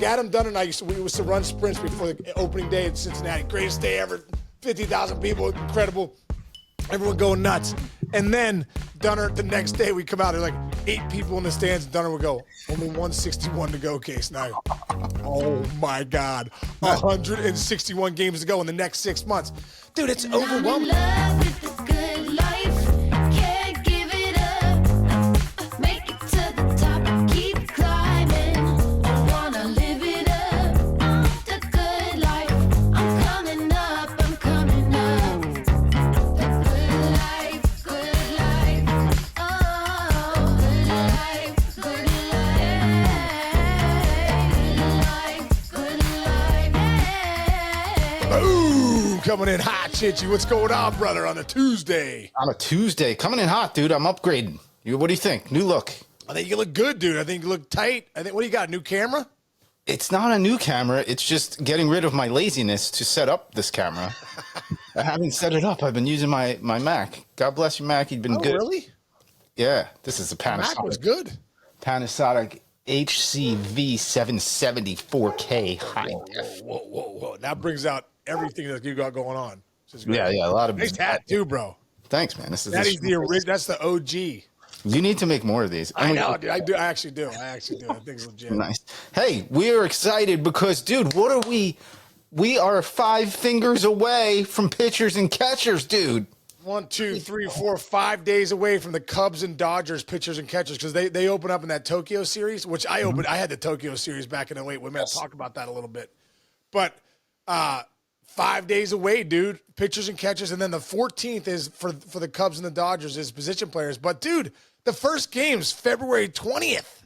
Adam Dunn and I we used to run sprints before the opening day in Cincinnati. Greatest day ever. 50,000 people, incredible. Everyone going nuts. And then Dunner, the next day we come out, there's like 8 people in the stands. Dunner would go, only 161 to go, Case. Now, oh my God, 161 games to go in the next 6 months. Dude, it's overwhelming. Coming in hot, Chichi. What's going on, brother, on a Tuesday? On a Tuesday. Coming in hot, dude. I'm upgrading. What do you think? New look. I think you look good, dude. I think you look tight. What do you got, new camera? It's not a new camera. It's just getting rid of my laziness to set up this camera. I haven't set it up. I've been using my Mac. God bless your Mac. You've been good. Really? Yeah. This is a Panasonic. Mac was good. Panasonic HCV 770 4K high def. Whoa. That brings out everything that you got going on. Yeah. A lot of nice hat too, bro. Thanks, man. That's the original. That's the OG. You need to make more of these. I know, dude. I actually do. I think it's legit. Nice. Hey, we are excited because, dude, what are we? We are 5 fingers away from pitchers and catchers, dude. 1, 2, 3, 4, 5 days away from the Cubs and Dodgers pitchers and catchers because they open up in that Tokyo series, which I opened. I had the Tokyo series back in 08. We may talk about that a little bit, but 5 days away, dude. Pitchers and catchers, and then the 14th is for the Cubs and the Dodgers is position players. But dude, the first game's February 20th.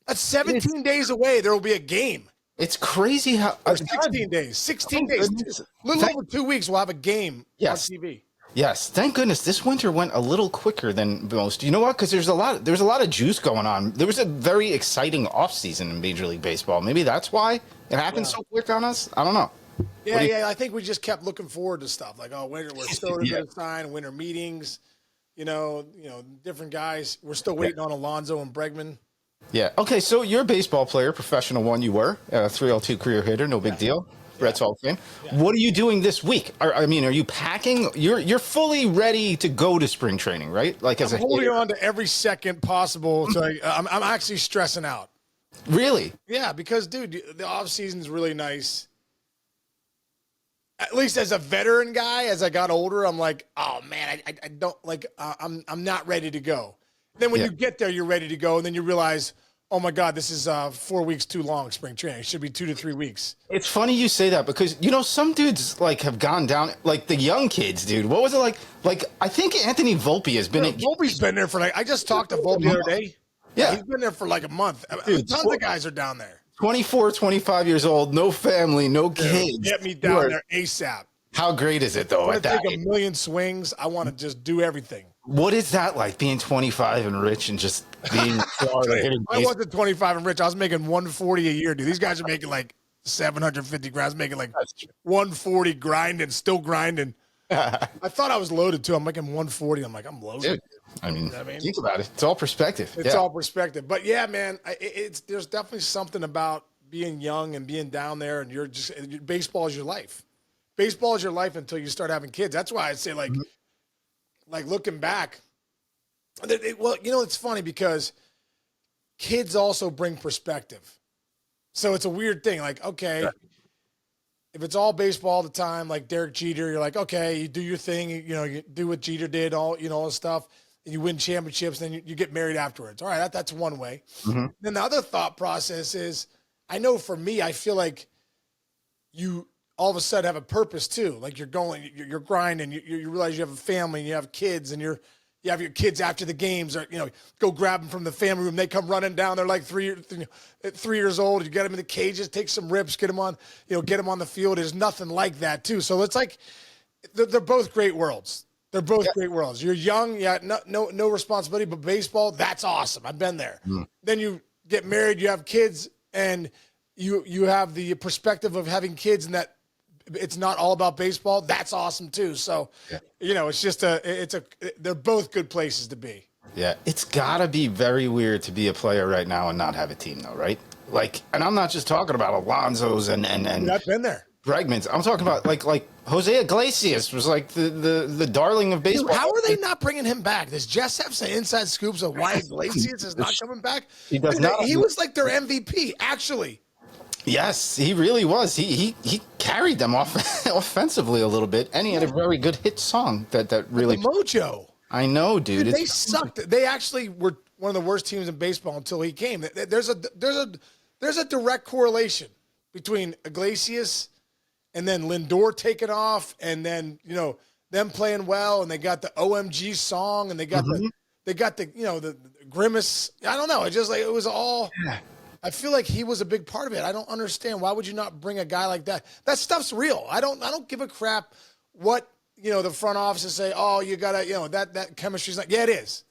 That's 17 days away. There will be a game. It's crazy how 16 days. 16 days. A little over 2 weeks. We'll have a game on TV. Yes, thank goodness this winter went a little quicker than most. You know what? Because there's a lot of juice going on. There was a very exciting offseason in Major League Baseball. Maybe that's why it happened so quick on us. I don't know. Yeah. I think we just kept looking forward to stuff like, winter. We're still going to sign winter meetings. You know, different guys. We're still waiting on Alonso and Bregman. Yeah. Okay, so you're a baseball player, professional one. You were a 302 career hitter. No big deal. Red Sox fan. Yeah. What are you doing this week? Are you packing? You're fully ready to go to spring training, right? Like I'm holding on to every second possible. So I'm actually stressing out. Really? Yeah, because dude, the off season is really nice. At least as a veteran guy, as I got older, I'm like, oh man, I don't like. I'm not ready to go. Then when you get there, you're ready to go, and then you realize, oh my God, this is 4 weeks too long. Spring training it should be 2 to 3 weeks. It's funny you say that because some dudes like have gone down, like the young kids, dude. What was it like? Like I think Anthony Volpe has been. Volpe's been there for I just talked to Volpe the other day. Yeah, he's been there for like a month. Dude, tons of guys are down there. 24, 25 years old, no family, no kids. Get me down there ASAP. How great is it though? I want to take a million swings. I want to just do everything. What is that like, being 25 and rich and just being Florida hitting? I wasn't 25 and rich. I was making 140 a year, dude. These guys are making like 750 grand. I was making like 140 grinding, still grinding. I thought I was loaded too. I'm making 140. I'm like, I'm loaded. Dude, I mean, think about it. It's all perspective. It's all perspective. But yeah, man, there's definitely something about being young and being down there, and baseball is your life. Baseball is your life until you start having kids. That's why I say like looking back. Well, it's funny because kids also bring perspective. So it's a weird thing. Like, okay, if it's all baseball all the time, like Derek Jeter, you're like, okay, you do your thing. You do what Jeter did, all this stuff, and you win championships. Then you get married afterwards. All right, that's one way. Mm-hmm. Then the other thought process is, I know for me, I feel like you all of a sudden have a purpose too. Like you're grinding, you realize you have a family and you have kids, and you have your kids after the games, or go grab them from the family room. They come running down. They're like 3 years old. You get them in the cages, take some rips, get them on the field. There's nothing like that too. So it's like they're both great worlds. They're both great worlds. You're young, no responsibility, but baseball, that's awesome. I've been there. Mm. Then you get married, you have kids, and you have the perspective of having kids, and that it's not all about baseball. That's awesome too. So, it's just they're both good places to be. Yeah. It's gotta be very weird to be a player right now and not have a team though, right? Like, and I'm not just talking about Alonzo's and Dude, I've been there. Bregmans. I'm talking about like Jose Iglesias was like the darling of baseball. Dude, how are they not bringing him back? Does Jess have some inside scoops of why Iglesias is not coming back? He does Dude, not. He was like their MVP, actually. Yes, he really was. He carried them off offensively a little bit, and he had a very good hit song that really the mojo. I know, dude. They sucked. They actually were one of the worst teams in baseball until he came. There's a direct correlation between Iglesias and then Lindor taking off, and then them playing well, and they got the OMG song, and they got the the grimace. I don't know. It just it was all. I feel like he was a big part of it. I don't understand. Why would you not bring a guy like that? That stuff's real. I don't give a crap what the front offices say. Oh, you gotta that chemistry's not. Yeah, it is.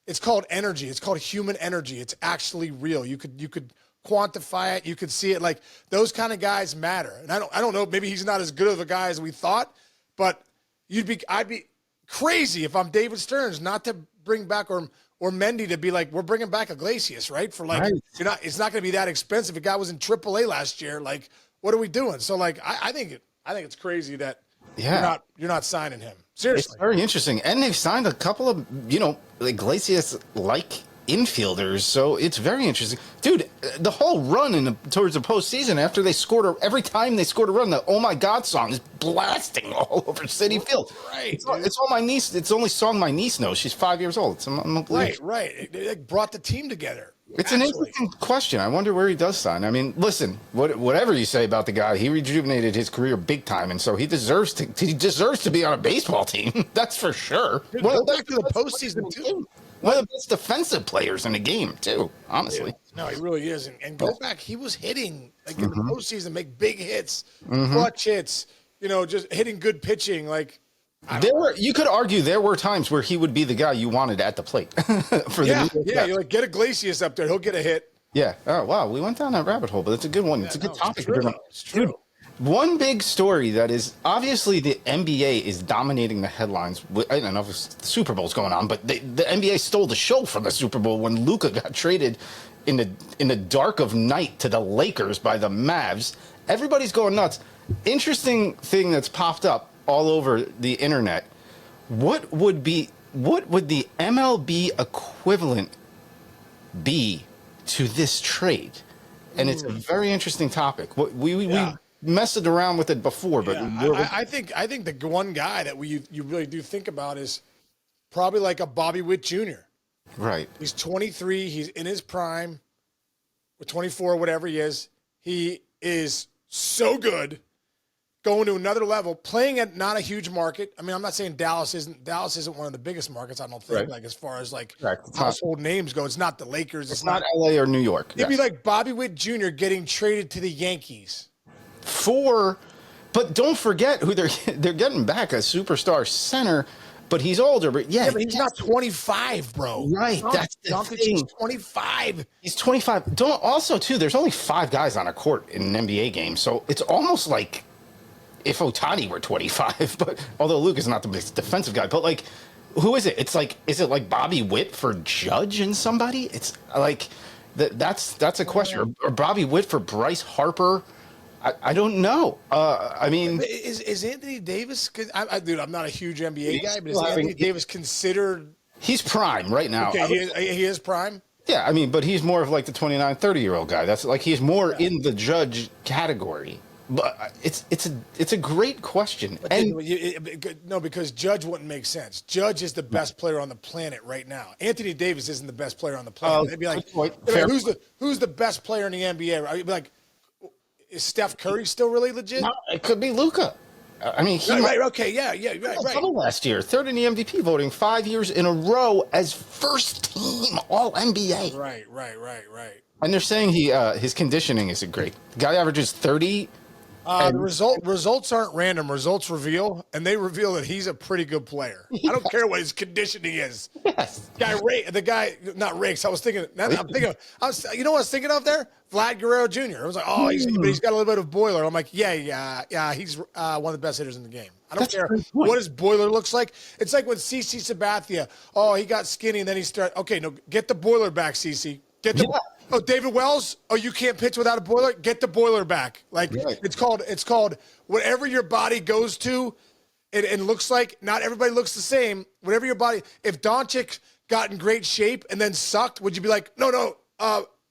It's called energy. It's called human energy. It's actually real. You could quantify it. You could see it. Like those kind of guys matter. And I don't know. Maybe he's not as good of a guy as we thought, but I'd be crazy if I'm David Stearns not to bring back or Mendy to be like, we're bringing back Iglesias, right? For like, it's not going to be that expensive. The guy was in AAA last year. Like, what are we doing? So like, I think it's crazy that you're not signing him. Seriously. It's very interesting. And they've signed a couple of, Iglesias-like infielders, so it's very interesting. Dude, the whole run towards the postseason after every time they scored a run, the Oh My God song is blasting all over Citi Field. Right. It's all my niece. It's the only song my niece knows. She's 5 years old. It's Right. They brought the team together. It's an interesting question. I wonder where he does sign. I mean, listen, whatever you say about the guy, he rejuvenated his career big time, and so he deserves to be on a baseball team. That's for sure. Dude, go back to the postseason too. One of the best defensive players in the game, too, honestly. Yeah. No, he really is. And go back, he was hitting in the postseason, make big hits, clutch hits, just hitting good pitching. Like you could argue there were times where he would be the guy you wanted at the plate. You're like, get Iglesias up there, he'll get a hit. Yeah. Oh wow, we went down that rabbit hole, but it's a good one. It's a good topic. It's true. Dude, one big story that is obviously the NBA is dominating the headlines. I don't know if the Super Bowl's going on, but the NBA stole the show from the Super Bowl when Luka got traded in the dark of night to the Lakers by the Mavs. Everybody's going nuts. Interesting thing that's popped up all over the internet. What would the MLB equivalent be to this trade? And it's a very interesting topic. We messed around with it before, but I think the one guy that you really do think about is probably like a Bobby Witt Jr. Right. He's 23. He's in his prime, or 24, whatever he is. He is so good, going to another level, playing at not a huge market. I mean, I'm not saying Dallas isn't one of the biggest markets. I don't think, right. Like as far as like household names go, it's not the Lakers. It's not LA or New York. It'd be like Bobby Witt Jr. getting traded to the Yankees. But don't forget who they're getting back, a superstar center, but he's older. But but he's not 25, bro. Right, that's the thing. He's 25. He's 25. There's only 5 guys on a court in an NBA game, so it's almost like if Ohtani were 25. But although Luke is not the best defensive guy, but like, who is it? It's like, is it like Bobby Witt for Judge and somebody? It's like that's a question, or Bobby Witt for Bryce Harper. I don't know. I mean, is Anthony Davis? Dude, I'm not a huge NBA guy, but is Anthony Davis considered? He's prime right now. Okay, he is prime. Yeah, I mean, but he's more of like the 29, 30-year-old guy. That's like he's more in the Judge category. But it's a great question. No, because Judge wouldn't make sense. Judge is the best player on the planet right now. Anthony Davis isn't the best player on the planet. They'd be like, who's the best player in the NBA? I'd be like, is Steph Curry still really legit? No, it could be Luka. I mean, right. Double last year, third in the MVP voting, 5 years in a row as first team All NBA. Right. And they're saying his conditioning isn't great. The guy averages 30. The results aren't random. Results reveal, and they reveal that he's a pretty good player. Yes. I don't care what his conditioning is. Yes. Not Rakes. I was thinking. You know what I was thinking of there? Vlad Guerrero Jr. I was like, but he's got a little bit of Boiler. I'm like, yeah. He's one of the best hitters in the game. I don't care what his Boiler looks like. It's like with CC Sabathia. Oh, he got skinny, and then he started. Okay, no, get the Boiler back, CC. Oh, David Wells. Oh, you can't pitch without a boiler. Get the boiler back. Like Right. it's called whatever your body goes to. It looks like not everybody looks the same. Whatever your body. If Doncic got in great shape and then sucked, would you be like, no,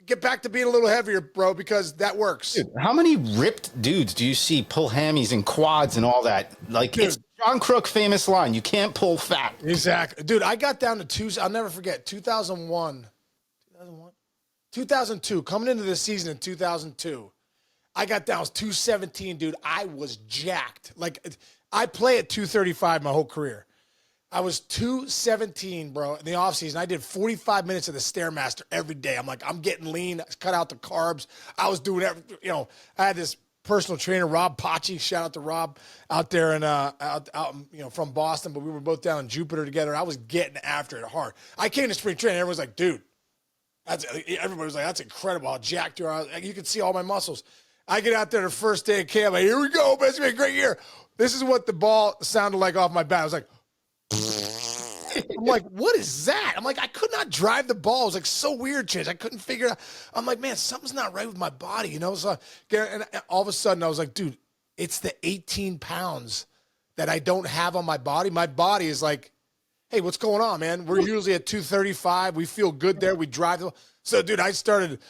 get back to being a little heavier, bro, because that works. Dude, how many ripped dudes do you see pull hammies and quads and all that? Like, Dude. it's John Crook famous line: "You can't pull fat." Exactly, dude. I got down to two. I'll never forget 2002. Coming into the season in 2002, I got down to 217, dude. I was jacked. Like I play at 235 my whole career. I was 217, bro, in the offseason. I did 45 minutes of the Stairmaster every day. I'm like, I'm getting lean, cut out the carbs. I was doing everything. I had this personal trainer, Rob Pachi. Shout out to Rob out there and out from Boston, but we were both down in Jupiter together. I was getting after it hard. I came to spring training. Everyone's like, dude, everybody was like, that's incredible how jacked you are. You can see all my muscles. I get out there the first day of camp. Like, here we go, man. It's going to be a great year. This is what the ball sounded like off my bat. I was like, I'm like, what is that? I'm like, I could not drive the ball. It was like so weird, Chance. I couldn't figure it out. I'm like, man, something's not right with my body, So, and all of a sudden, I was like, dude, it's the 18 pounds that I don't have on my body. My body is like, hey, what's going on, man? We're usually at 235. We feel good there. We drive. So, dude, I started,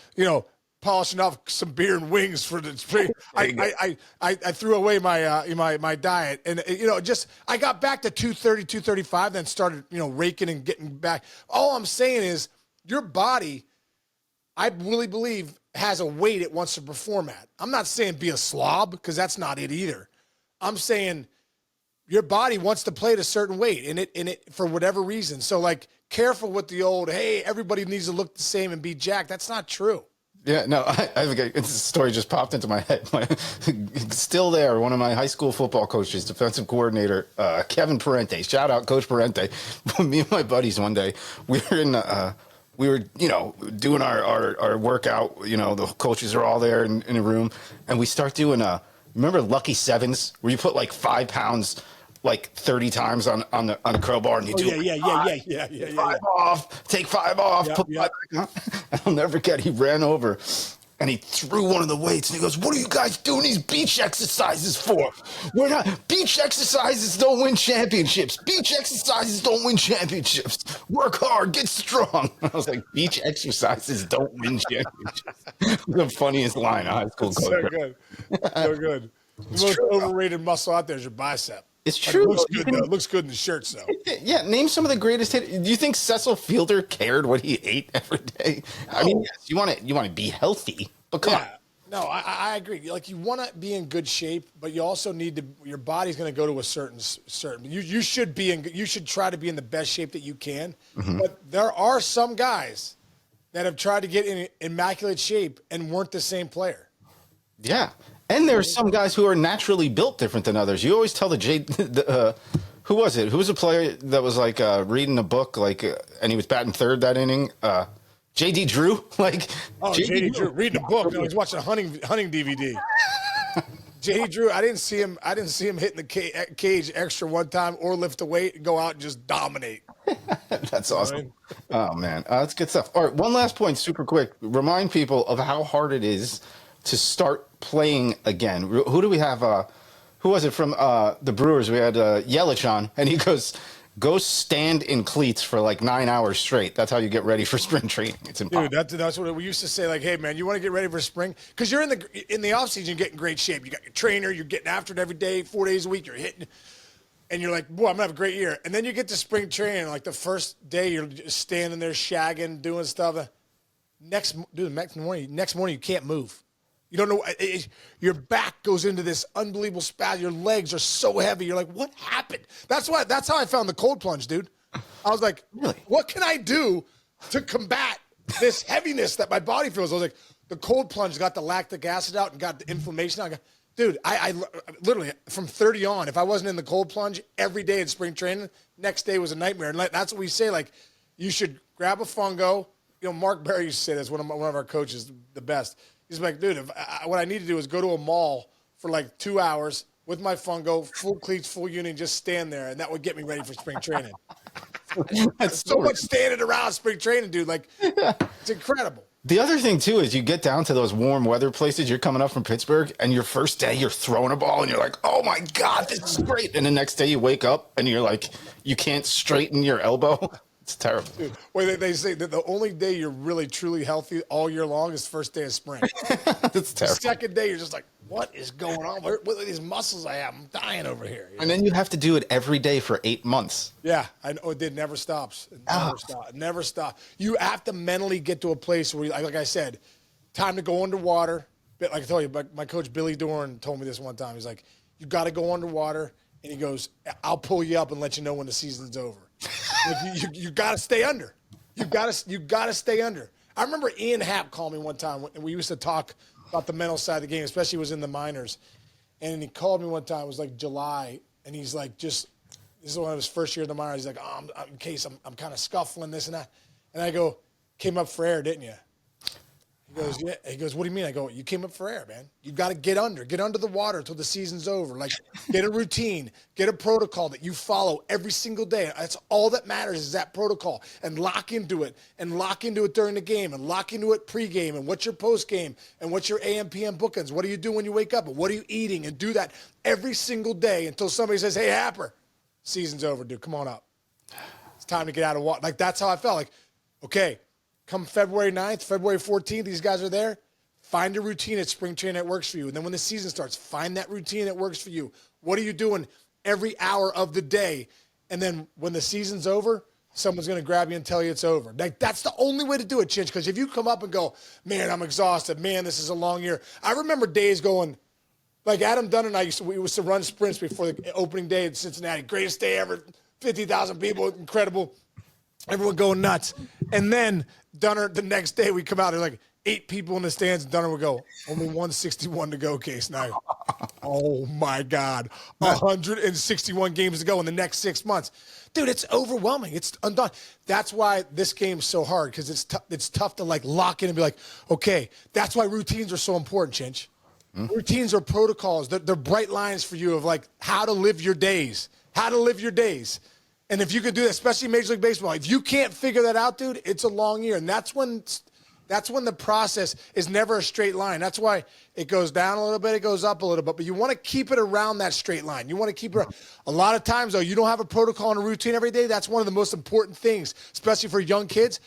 polishing off some beer and wings for the spring. I threw away my diet, and I got back to 230, 235, then started raking and getting back. All I'm saying is your body, I really believe, has a weight it wants to perform at. I'm not saying be a slob because that's not it either. I'm saying your body wants to play at a certain weight and it for whatever reason. So like careful with the old, hey, everybody needs to look the same and be jacked. That's not true. Yeah, no, I think this story just popped into my head. Still there, one of my high school football coaches, defensive coordinator, Kevin Parente. Shout out, Coach Parente. Me and my buddies one day, we were doing our workout. The coaches are all there in a room, and we start doing remember Lucky Sevens, where you put like 5 pounds like 30 times on a crowbar, and you do five off, take 5 off, put 5 back on. And I'll never forget, he ran over and he threw one of the weights and he goes, "What are you guys doing these beach exercises for? Beach exercises don't win championships. Beach exercises don't win championships. Work hard, get strong." I was like, beach exercises don't win championships. The funniest line of high school coach. So good. So good. The most overrated muscle out there is your bicep. It's true. It looks good, though. It looks good in the shirts, though. Yeah, name some of the greatest hits. Do you think Cecil Fielder cared what he ate every day? I mean, yes, you want to be healthy, but come on. No, I agree. Like you want to be in good shape, but you also need to. Your body's going to go to a certain. You should be in. You should try to be in the best shape that you can. Mm-hmm. But there are some guys that have tried to get in immaculate shape and weren't the same player. Yeah. And there's some guys who are naturally built different than others. You always tell who was it? Who was a player that was like reading a book, and he was batting third that inning? J.D. Drew, J.D. Drew reading a book. No, he's watching a hunting DVD. J.D. Drew, I didn't see him hitting the cage extra one time or lift a weight and go out and just dominate. That's awesome. Oh man, that's good stuff. All right, one last point, super quick. Remind people of how hard it is to start playing again. Who do we have? Who was it from the Brewers? We had Yelich on, and he goes, "Go stand in cleats for like 9 hours straight. That's how you get ready for spring training." It's impossible. Dude, that's what we used to say. Like, hey man, you want to get ready for spring? Because you're in the off season, you get in great shape. You got your trainer, you're getting after it every day, 4 days a week. You're hitting, and you're like, boy, I'm gonna have a great year. And then you get to spring training, like the first day, you're just standing there shagging, doing stuff. Next morning, you can't move. You don't know. Your back goes into this unbelievable spasm. Your legs are so heavy. You're like, what happened? That's how I found the cold plunge, dude. I was like, really? What can I do to combat this heaviness that my body feels? I was like, the cold plunge got the lactic acid out and got the inflammation out. Dude, I literally, from 30 on, if I wasn't in the cold plunge every day in spring training, next day was a nightmare. And that's what we say. Like, you should grab a fungo. Mark Berry used to say this, one of our coaches, the best. He's like, dude, what I need to do is go to a mall for like 2 hours with my fungo, full cleats, full uni, and just stand there, and that would get me ready for spring training. That's so much standing around spring training, dude. Like, it's incredible. The other thing too is you get down to those warm weather places. You're coming up from Pittsburgh, and your first day you're throwing a ball, and you're like, "Oh my god, this is great!" And the next day you wake up, and you're like, you can't straighten your elbow. It's terrible. Dude, well, they say that the only day you're really truly healthy all year long is the first day of spring. It's The terrible. second day, you're just like, what is going on? What are these muscles I have? I'm dying over here. You know? And then you have to do it every day for 8 months. Yeah, I know it never stops. It never stops. It never stops. You have to mentally get to a place where, like I said, time to go underwater. Like I told you, my coach Billy Dorn told me this one time. He's like, you got to go underwater. And he goes, I'll pull you up and let you know when the season's over. Like you got to stay under. You got to stay under. I remember Ian Happ called me one time, and we used to talk about the mental side of the game, especially was in the minors. And he called me one time. It was like July, and he's like, this is one of his first year in the minors. He's like, in case I'm kind of scuffling this and that. And I go, came up for air, didn't you? He goes, yeah. He goes, what do you mean? I go, you came up for air, man. You got to get under the water until the season's over. Like, get a routine, get a protocol that you follow every single day. That's all that matters is that protocol, and lock into it during the game, and lock into it pregame, and what's your postgame, and what's your AM, PM bookings. What do you do when you wake up, and what are you eating, and do that every single day until somebody says, hey, Happer, season's over, dude. Come on up. It's time to get out of water. Like, that's how I felt. Like, okay, come February 9th, February 14th, these guys are there. Find a routine at spring training that works for you. And then when the season starts, find that routine that works for you. What are you doing every hour of the day? And then when the season's over, someone's going to grab you and tell you it's over. Like, that's the only way to do it, Chinch, because if you come up and go, man, I'm exhausted. Man, this is a long year. I remember days going, like Adam Dunn and I we used to run sprints before the opening day in Cincinnati. Greatest day ever, 50,000 people, incredible. Everyone going nuts. And then Dunner, the next day we come out, there's like 8 people in the stands, and Dunner would go, only 161 to go, Case. Now, oh my God, 161 games to go in the next 6 months. Dude, it's overwhelming. It's undone. That's why this game's so hard, because it's tough to like lock in and be like, okay, that's why routines are so important, Chinch. Mm-hmm. Routines are protocols. They're bright lines for you of like how to live your days, And if you could do that, especially Major League Baseball, if you can't figure that out, dude, it's a long year. And that's when the process is never a straight line. That's why it goes down a little bit, it goes up a little bit. But you want to keep it around that straight line. You want to keep it – a lot of times, though, you don't have a protocol and a routine every day. That's one of the most important things, especially for young kids.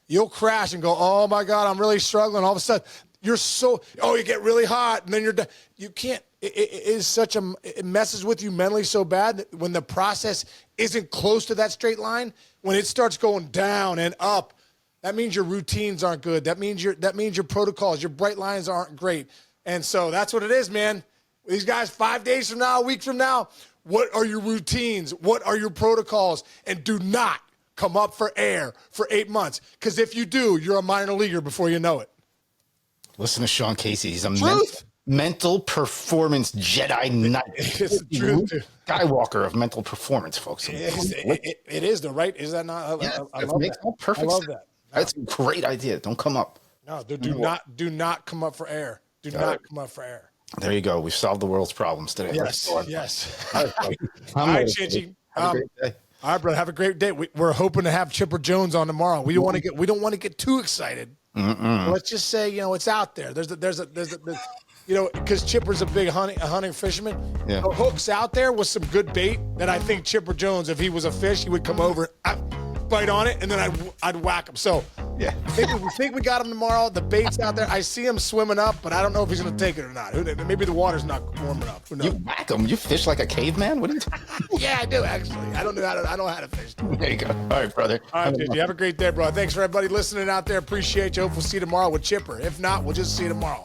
You'll crash and go, oh, my God, I'm really struggling. All of a sudden, you get really hot, and then you're done. You can't – it messes with you mentally so bad that when the process isn't close to that straight line, when it starts going down and up, that means your routines aren't good. That means your protocols, your bright lines aren't great. And so that's what it is, man. These guys, 5 days from now, a week from now, what are your routines? What are your protocols? And do not come up for air for 8 months. Because if you do, you're a minor leaguer before you know it. Listen to Sean Casey. He's a mental performance Jedi Knight. It's the truth, dude. Skywalker of mental performance, folks. It is the right. Is that not? I love that. Perfect. I love that. That's a great idea. Don't come up. No, do not come up for air. Do not come up for air. There you go. We've solved the world's problems today. Yes. All right, Chinchy. Have a great day. All right, brother. Have a great day. We're hoping to have Chipper Jones on tomorrow. We don't want to get too excited. Let's just say, it's out there. There's because Chipper's a big hunting fisherman. Yeah. The hook's out there with some good bait that I think Chipper Jones, if he was a fish, he would come over, bite on it, and then I'd whack him. So yeah, we think we got him tomorrow. The bait's out there. I see him swimming up, but I don't know if he's going to take it or not. Maybe the water's not warm enough. Who knows? You whack him. You fish like a caveman. What are you talking? Yeah, I do actually. I know how to fish. There you go. All right, brother. All right, dude. You have a great day, bro. Thanks for everybody listening out there. Appreciate you. Hope we'll see you tomorrow with Chipper. If not, we'll just see you tomorrow.